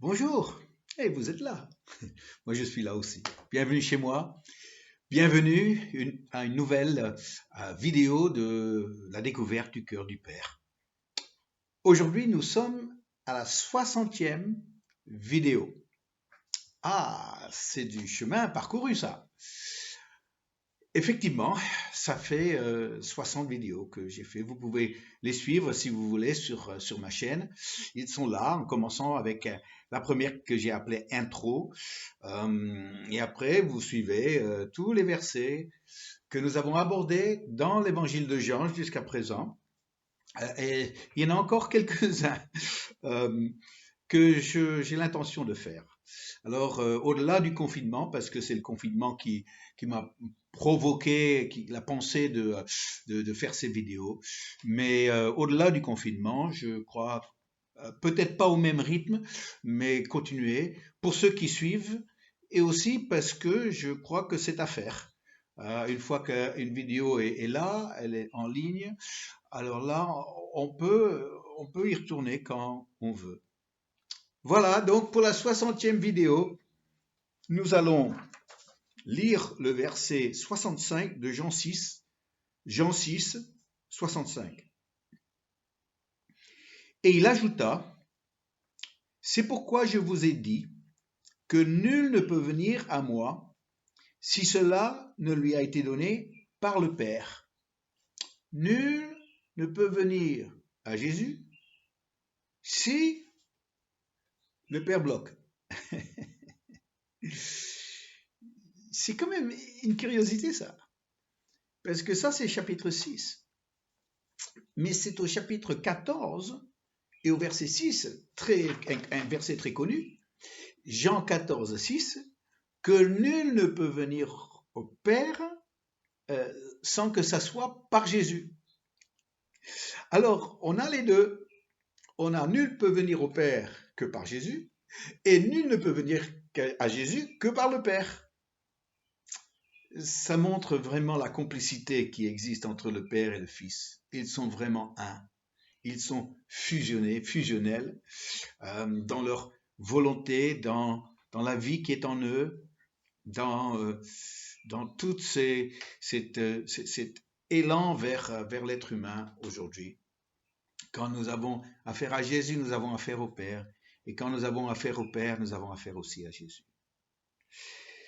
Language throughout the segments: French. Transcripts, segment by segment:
Bonjour, et vous êtes là. Moi, je suis là aussi. Bienvenue chez moi. Bienvenue à une nouvelle vidéo de la découverte du cœur du Père. Aujourd'hui, nous sommes à la 60e vidéo. Ah, c'est du chemin parcouru, ça. Effectivement, ça fait 60 vidéos que j'ai fait. Vous pouvez les suivre si vous voulez sur ma chaîne. Ils sont là, en commençant avec la première que j'ai appelée intro. Et après, vous suivez tous les versets que nous avons abordés dans l'évangile de Jean jusqu'à présent. Et il y en a encore quelques-uns euh, que j'ai l'intention de faire. Alors, au-delà du confinement, parce que c'est le confinement qui m'a provoqué la pensée de faire ces vidéos, mais au-delà du confinement, je crois peut-être pas au même rythme, mais continuer pour ceux qui suivent et aussi parce que je crois que c'est à faire. Une fois qu'une vidéo est là, elle est en ligne, alors là, on peut y retourner quand on veut. Voilà, donc pour la 60e vidéo, nous allons lire le verset 65 de Jean 6, 65. Et il ajouta, c'est pourquoi je vous ai dit que nul ne peut venir à moi si cela ne lui a été donné par le Père. Nul ne peut venir à Jésus si le Père bloque. C'est quand même une curiosité ça, parce que ça c'est chapitre 6. Mais c'est au chapitre 14 et au verset 6, un verset très connu, Jean 14, 6, que nul ne peut venir au Père euh, sans que ça soit par Jésus. Alors, on a les deux. On a nul peut venir au Père que par Jésus, et nul ne peut venir à Jésus que par le Père. Ça montre vraiment la complicité qui existe entre le Père et le Fils. Ils sont vraiment un. Ils sont fusionnels dans leur volonté, dans la vie qui est en eux, dans tout cet élan vers l'être humain aujourd'hui. Quand nous avons affaire à Jésus, nous avons affaire au Père. Et quand nous avons affaire au Père, nous avons affaire aussi à Jésus.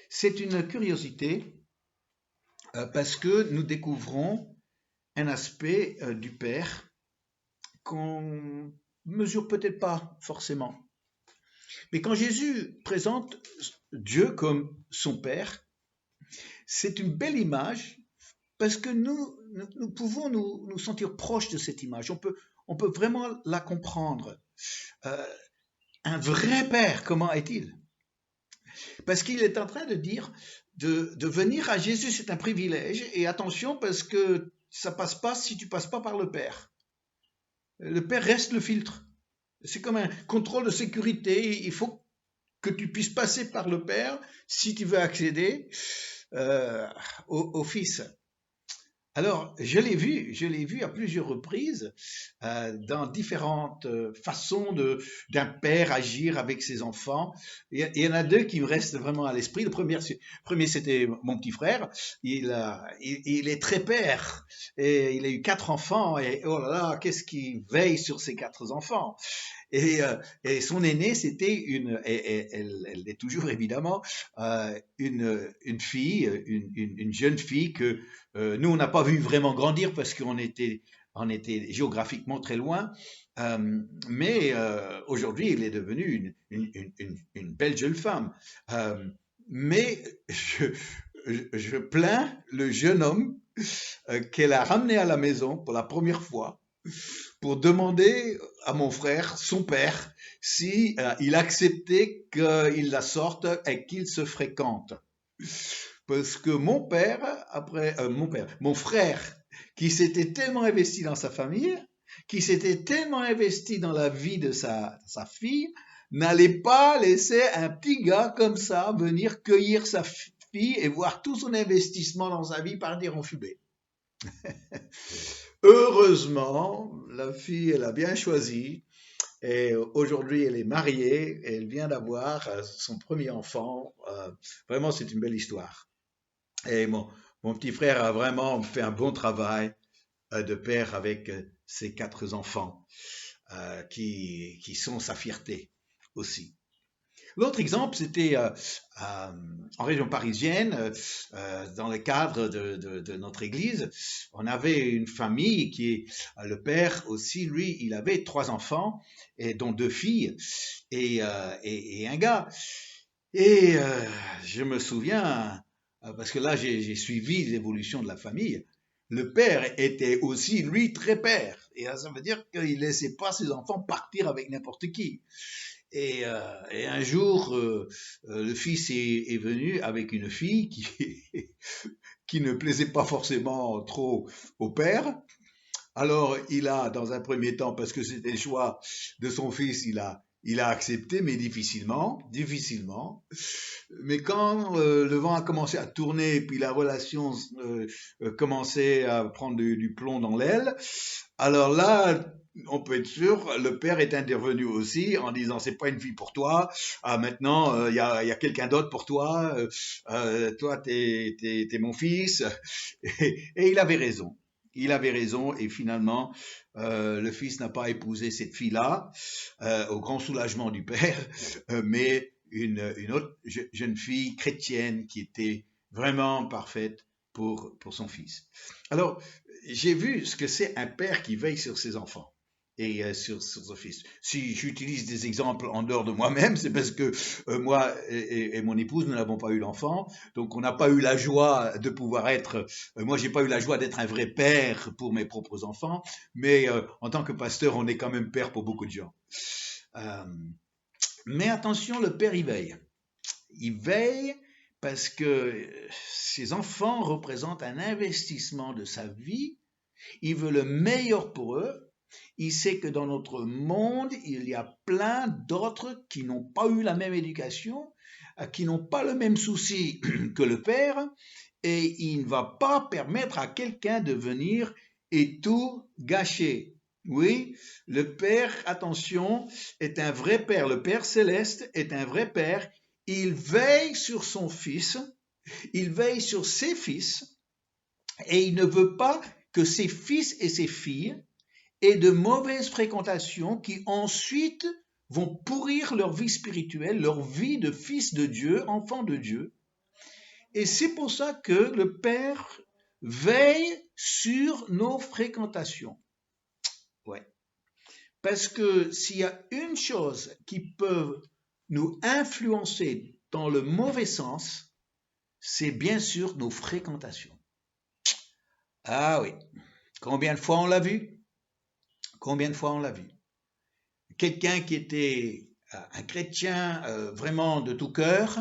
C'est une curiosité parce que nous découvrons un aspect du Père qu'on mesure peut-être pas forcément. Mais quand Jésus présente Dieu comme son Père, c'est une belle image parce que nous pouvons nous sentir proches de cette image. On peut vraiment la comprendre. Euh, un vrai Père, comment est-il? Parce qu'il est en train de dire de venir à Jésus, c'est un privilège. Et attention, parce que ça passe pas si tu passes pas par le Père. Le Père reste le filtre. C'est comme un contrôle de sécurité. Il faut que tu puisses passer par le Père si tu veux accéder au Fils. Alors, je l'ai vu à plusieurs reprises dans différentes façons d'un père agir avec ses enfants. Il y en a deux qui me restent vraiment à l'esprit. Premier c'était mon petit frère. Il est très père et il a eu 4 enfants et oh là là, qu'est-ce qu'il veille sur ses 4 enfants. Et son aînée, c'était elle est toujours évidemment, une fille, une jeune fille que nous, on n'a pas vu vraiment grandir parce on était géographiquement très loin. Mais aujourd'hui, elle est devenue une belle jeune femme. Mais je plains le jeune homme qu'elle a ramené à la maison pour la première fois pour demander à mon frère, son père, si il acceptait qu'il la sorte et qu'il se fréquente. Parce que mon frère, qui s'était tellement investi dans sa famille, qui s'était tellement investi dans la vie de sa fille, n'allait pas laisser un petit gars comme ça venir cueillir sa fille et voir tout son investissement dans sa vie partir en fumée. Heureusement, la fille, elle a bien choisi Et aujourd'hui, elle est mariée et elle vient d'avoir son premier enfant. Vraiment, c'est une belle histoire. Et mon petit frère a vraiment fait un bon travail de père avec ses 4 enfants qui sont sa fierté aussi. L'autre exemple, c'était en région parisienne, dans le cadre de notre église. On avait une famille le père aussi, lui, il avait 3 enfants, et dont 2 filles et un gars. Et je me souviens, parce que là j'ai suivi l'évolution de la famille, le père était aussi, lui, très père. Et ça veut dire qu'il ne laissait pas ses enfants partir avec n'importe qui. Et un jour, le fils est venu avec une fille qui ne plaisait pas forcément trop au père. Alors, il a, dans un premier temps, parce que c'était le choix de son fils, il a accepté, mais difficilement, difficilement. Mais quand le vent a commencé à tourner et puis la relation commençait à prendre du plomb dans l'aile, alors là, on peut être sûr, le père est intervenu aussi en disant c'est pas une fille pour toi, maintenant il y a quelqu'un d'autre pour toi, toi t'es mon fils, et il avait raison. Il avait raison et finalement le fils n'a pas épousé cette fille-là au grand soulagement du père, mais une autre jeune fille chrétienne qui était vraiment parfaite pour son fils. Alors, j'ai vu ce que c'est un père qui veille sur ses enfants et sur son fils. Si j'utilise des exemples en dehors de moi-même, c'est parce que moi et mon épouse, nous n'avons pas eu d'enfant, donc on n'a pas eu la joie de pouvoir être, moi j'ai pas eu la joie d'être un vrai père pour mes propres enfants, mais en tant que pasteur, on est quand même père pour beaucoup de gens. Euh, mais attention, le père y veille. Il veille parce que ses enfants représentent un investissement de sa vie. Il veut le meilleur pour eux. Il sait que dans notre monde, il y a plein d'autres qui n'ont pas eu la même éducation, qui n'ont pas le même souci que le père, et il ne va pas permettre à quelqu'un de venir et tout gâcher. Oui, le Père, attention, est un vrai Père. Le Père céleste est un vrai Père. Il veille sur son Fils, il veille sur ses fils, et il ne veut pas que ses fils et ses filles aient de mauvaises fréquentations qui ensuite vont pourrir leur vie spirituelle, leur vie de fils de Dieu, enfant de Dieu. Et c'est pour ça que le Père veille sur nos fréquentations. Ouais. Parce que s'il y a une chose qui peut nous influencer dans le mauvais sens, c'est bien sûr nos fréquentations. Ah oui, combien de fois on l'a vu? Combien de fois on l'a vu? Quelqu'un qui était un chrétien vraiment de tout cœur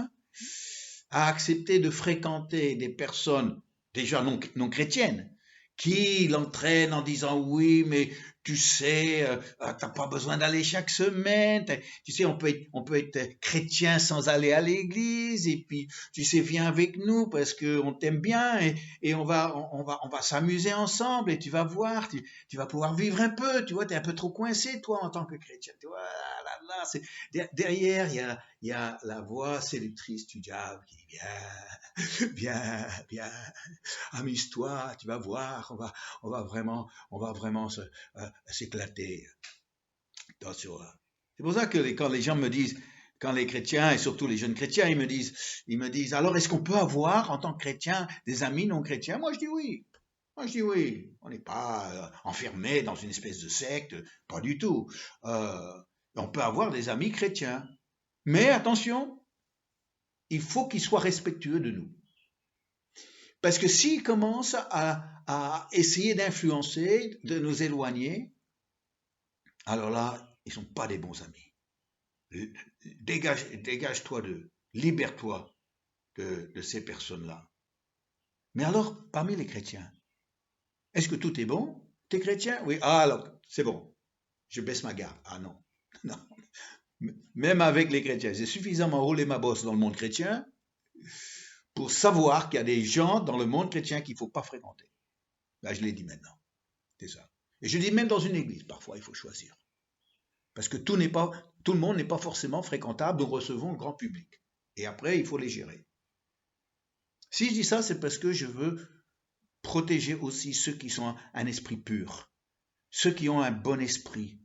a accepté de fréquenter des personnes déjà non chrétiennes qui l'entraînent en disant oui, mais tu sais, t'as pas besoin d'aller chaque semaine, tu sais, on peut être chrétien sans aller à l'église, et puis, tu sais, viens avec nous parce qu'on t'aime bien, et on va s'amuser ensemble, et tu vas voir, tu vas pouvoir vivre un peu, tu vois, t'es un peu trop coincé, toi, en tant que chrétien, tu vois, là, derrière, il y a la voix séductrice du diable qui dit, viens, amuse-toi, tu vas voir, on va vraiment s'éclater. Attention. C'est pour ça que quand les gens me disent, quand les chrétiens et surtout les jeunes chrétiens, ils me disent, alors est-ce qu'on peut avoir en tant que chrétien des amis non chrétiens? Moi je dis oui. Moi je dis oui. On n'est pas enfermé dans une espèce de secte, pas du tout. On peut avoir des amis chrétiens. Mais attention, il faut qu'ils soient respectueux de nous. Parce que s'ils commencent à essayer d'influencer, de nous éloigner, alors là, ils ne sont pas des bons amis. Dégage-toi d'eux, libère-toi de ces personnes-là. Mais alors, parmi les chrétiens, est-ce que tout est bon? T'es chrétien? Oui. Ah, alors, c'est bon. Je baisse ma garde. Ah non. Non. Même avec les chrétiens, j'ai suffisamment roulé ma bosse dans le monde chrétien pour savoir qu'il y a des gens dans le monde chrétien qu'il ne faut pas fréquenter. Là, je l'ai dit maintenant. C'est ça. Et je dis même dans une église, parfois, il faut choisir. Parce que tout le monde n'est pas forcément fréquentable, nous recevons le grand public. Et après, il faut les gérer. Si je dis ça, c'est parce que je veux protéger aussi ceux qui sont un esprit pur, ceux qui ont un bon esprit,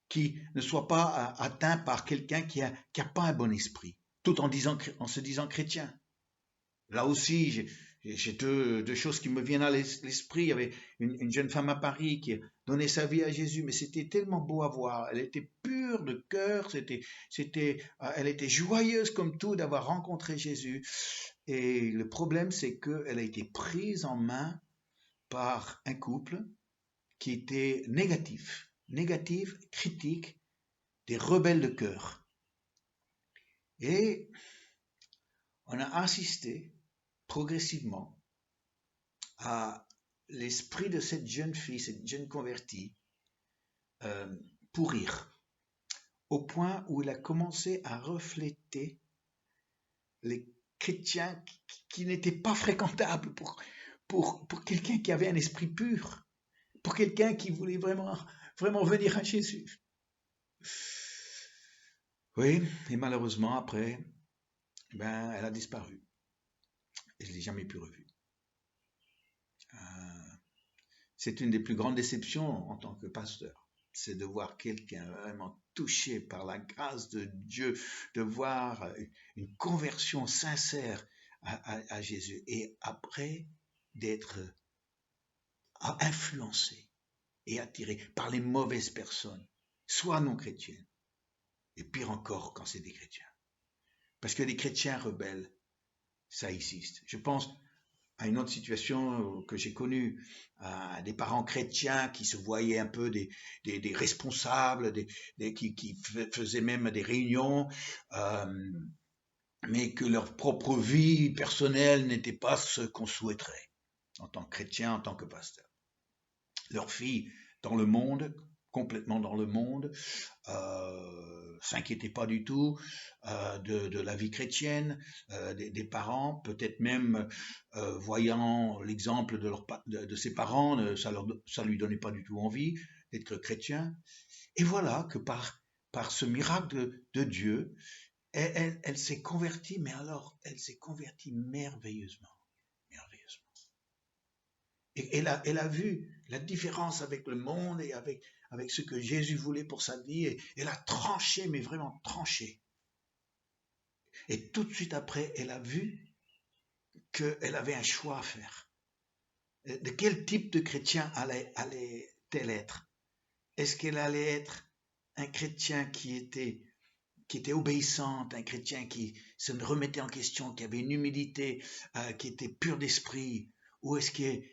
qui ne soient pas atteints par quelqu'un qui a pas un bon esprit, tout en se disant chrétien. Là aussi, j'ai deux choses qui me viennent à l'esprit. Il y avait une jeune femme à Paris qui a donné sa vie à Jésus, mais c'était tellement beau à voir. Elle était pure de cœur, elle était joyeuse comme tout d'avoir rencontré Jésus. Et le problème, c'est qu'elle a été prise en main par un couple qui était négatif, critique, des rebelles de cœur. Et on a assisté progressivement à l'esprit de cette jeune fille, cette jeune convertie, pourrir, au point où il a commencé à refléter les chrétiens qui n'étaient pas fréquentables pour quelqu'un qui avait un esprit pur, pour quelqu'un qui voulait vraiment venir à Jésus. Oui, et malheureusement, après, elle a disparu. Et je ne l'ai jamais plus revue. C'est une des plus grandes déceptions en tant que pasteur. C'est de voir quelqu'un vraiment touché par la grâce de Dieu, de voir une conversion sincère à Jésus. Et après, d'être influencé et attiré par les mauvaises personnes, soit non chrétiennes, et pire encore quand c'est des chrétiens. Parce que les chrétiens rebelles, ça existe. Je pense à une autre situation que j'ai connue, des parents chrétiens qui se voyaient un peu des responsables, qui faisaient même des réunions, mais que leur propre vie personnelle n'était pas ce qu'on souhaiterait en tant que chrétien, en tant que pasteur. Leur fille dans le monde, complètement dans le monde, s'inquiétaient pas du tout de la vie chrétienne des parents, peut-être même voyant l'exemple de ses parents, ça lui donnait pas du tout envie d'être chrétien. Et voilà que par ce miracle de Dieu, elle s'est convertie, mais alors elle s'est convertie merveilleusement. Et elle a vu la différence avec le monde et avec ce que Jésus voulait pour sa vie. Et elle a tranché, mais vraiment tranché. Et tout de suite après, elle a vu qu'elle avait un choix à faire. De quel type de chrétien allait-elle être? Est-ce qu'elle allait être un chrétien qui était obéissant, un chrétien qui se remettait en question, qui avait une humilité, qui était pur d'esprit? Ou est-ce qu'elle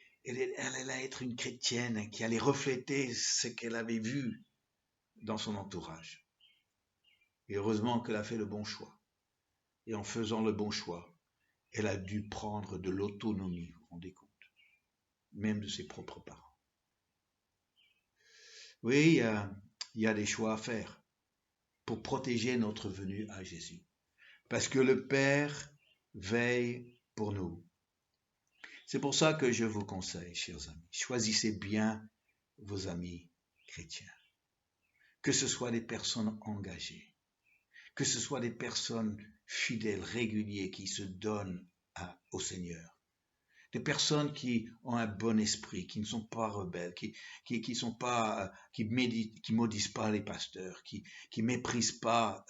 allait être une chrétienne qui allait refléter ce qu'elle avait vu dans son entourage? Et heureusement qu'elle a fait le bon choix. Et en faisant le bon choix, elle a dû prendre de l'autonomie, vous vous rendez compte, même de ses propres parents. Oui, il y a des choix à faire pour protéger notre venue à Jésus. Parce que le Père veille pour nous. C'est pour ça que je vous conseille, chers amis, choisissez bien vos amis chrétiens. Que ce soit des personnes engagées, que ce soit des personnes fidèles, régulières, qui se donnent au Seigneur. Des personnes qui ont un bon esprit, qui ne sont pas rebelles, qui maudissent pas les pasteurs, qui méprisent pas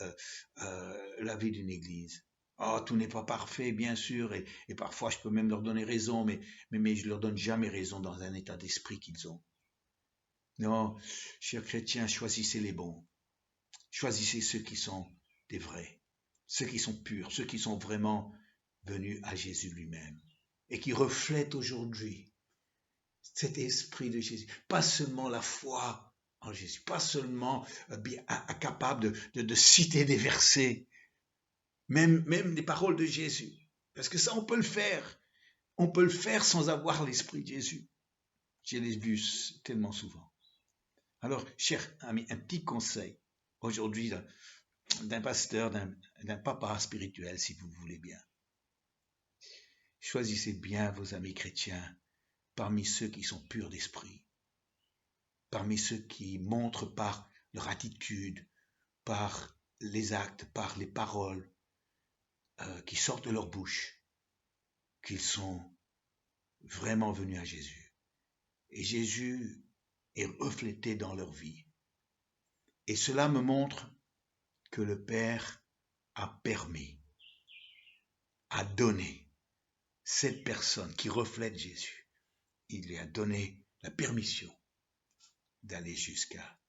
la vie d'une église. Oh, tout n'est pas parfait, bien sûr, et parfois je peux même leur donner raison, mais je leur donne jamais raison dans un état d'esprit qu'ils ont. Non, chers chrétiens, choisissez les bons. Choisissez ceux qui sont des vrais, ceux qui sont purs, ceux qui sont vraiment venus à Jésus lui-même et qui reflètent aujourd'hui cet esprit de Jésus. Pas seulement la foi en Jésus, pas seulement capable de citer des versets, même les paroles de Jésus. Parce que ça, on peut le faire. On peut le faire sans avoir l'esprit de Jésus. Je l'ai vu tellement souvent. Alors, chers amis, un petit conseil aujourd'hui d'un pasteur, d'un papa spirituel, si vous voulez bien. Choisissez bien vos amis chrétiens parmi ceux qui sont purs d'esprit, parmi ceux qui montrent par leur attitude, par les actes, par les paroles qui sortent de leur bouche, qu'ils sont vraiment venus à Jésus. Et Jésus est reflété dans leur vie. Et cela me montre que le Père a permis, a donné cette personne qui reflète Jésus. Il lui a donné la permission d'aller jusqu'à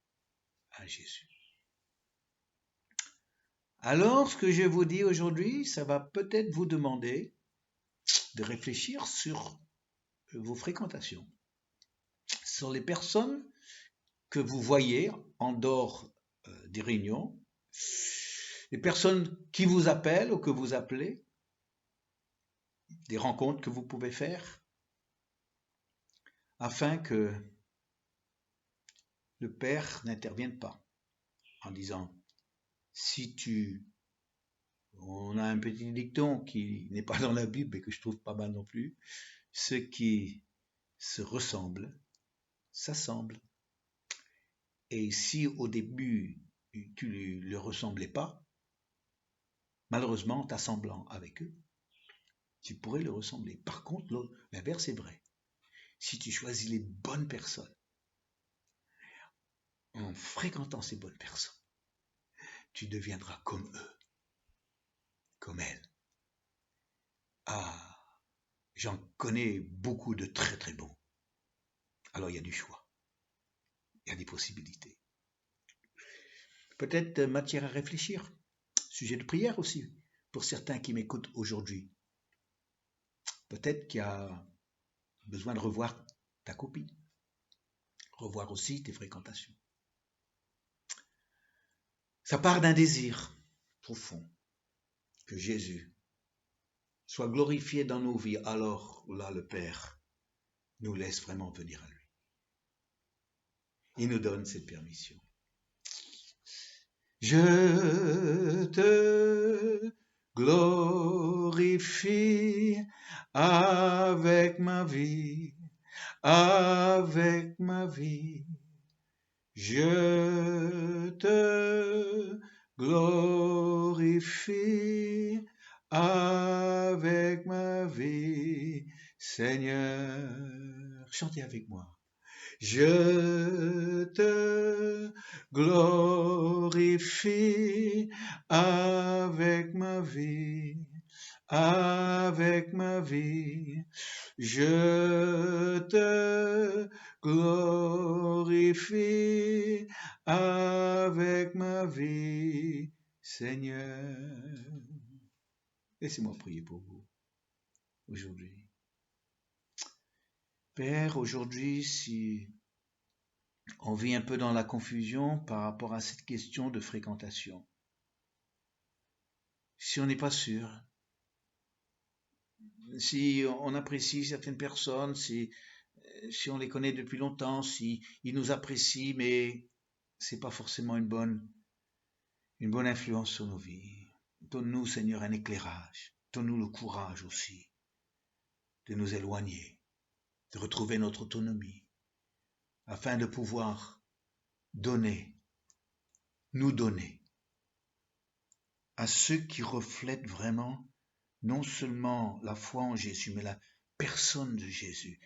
Jésus. Alors, ce que je vous dis aujourd'hui, ça va peut-être vous demander de réfléchir sur vos fréquentations, sur les personnes que vous voyez en dehors des réunions, les personnes qui vous appellent ou que vous appelez, des rencontres que vous pouvez faire, afin que le Père n'intervienne pas en disant, on a un petit dicton qui n'est pas dans la Bible et que je trouve pas mal non plus, ceux qui se ressemblent s'assemblent. Et si au début tu ne le ressemblais pas, malheureusement, t'assemblant avec eux, tu pourrais le ressembler. Par contre, l'inverse est vrai. Si tu choisis les bonnes personnes, en fréquentant ces bonnes personnes, tu deviendras comme eux, comme elles. Ah, j'en connais beaucoup de très très bons. Alors il y a du choix, il y a des possibilités. Peut-être matière à réfléchir. Sujet de prière aussi, pour certains qui m'écoutent aujourd'hui. Peut-être qu'il y a besoin de revoir ta copie, revoir aussi tes fréquentations. Ça part d'un désir profond que Jésus soit glorifié dans nos vies, alors là le Père nous laisse vraiment venir à lui. Il nous donne cette permission. Je te glorifie avec ma vie, avec ma vie. Je te glorifie avec ma vie, Seigneur. Chantez avec moi. Je te glorifie avec ma vie, avec ma vie. Je te glorifie avec ma vie, Seigneur. Laissez-moi prier pour vous aujourd'hui. Père, aujourd'hui, si on vit un peu dans la confusion par rapport à cette question de fréquentation, si on n'est pas sûr, si on apprécie certaines personnes, si on les connaît depuis longtemps, si ils nous apprécient, mais c'est pas forcément une bonne influence sur nos vies. Donne-nous, Seigneur, un éclairage. Donne-nous le courage aussi de nous éloigner, de retrouver notre autonomie, afin de pouvoir nous donner à ceux qui reflètent vraiment non seulement la foi en Jésus, mais la personne de Jésus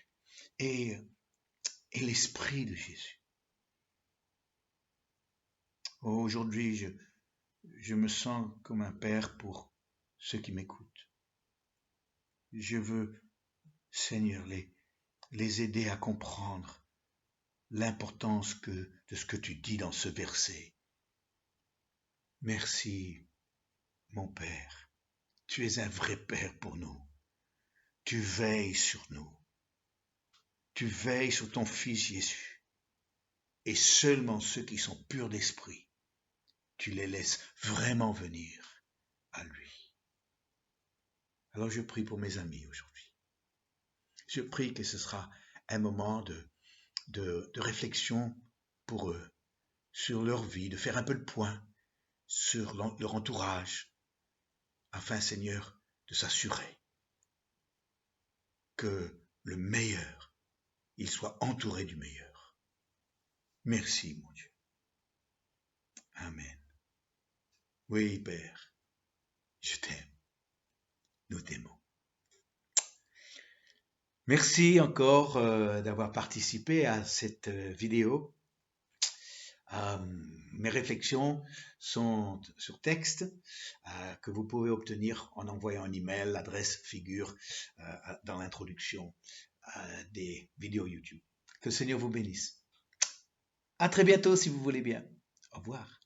et l'esprit de Jésus. Aujourd'hui, je me sens comme un père pour ceux qui m'écoutent. Je veux, Seigneur, les aider à comprendre l'importance de ce que tu dis dans ce verset. Merci, mon Père. Tu es un vrai Père pour nous. Tu veilles sur nous. Tu veilles sur ton Fils Jésus. Et seulement ceux qui sont purs d'esprit, tu les laisses vraiment venir à lui. Alors je prie pour mes amis aujourd'hui. Je prie que ce sera un moment de réflexion pour eux, sur leur vie, de faire un peu le point sur leur entourage, afin, Seigneur, de s'assurer que le meilleur, il soit entouré du meilleur. Merci, mon Dieu. Amen. Oui, Père, je t'aime. Nous t'aimons. Merci encore d'avoir participé à cette vidéo. Mes réflexions sont sur texte que vous pouvez obtenir en envoyant un email. L'adresse figure dans l'introduction des vidéos YouTube. Que le Seigneur vous bénisse. À très bientôt si vous voulez bien. Au revoir.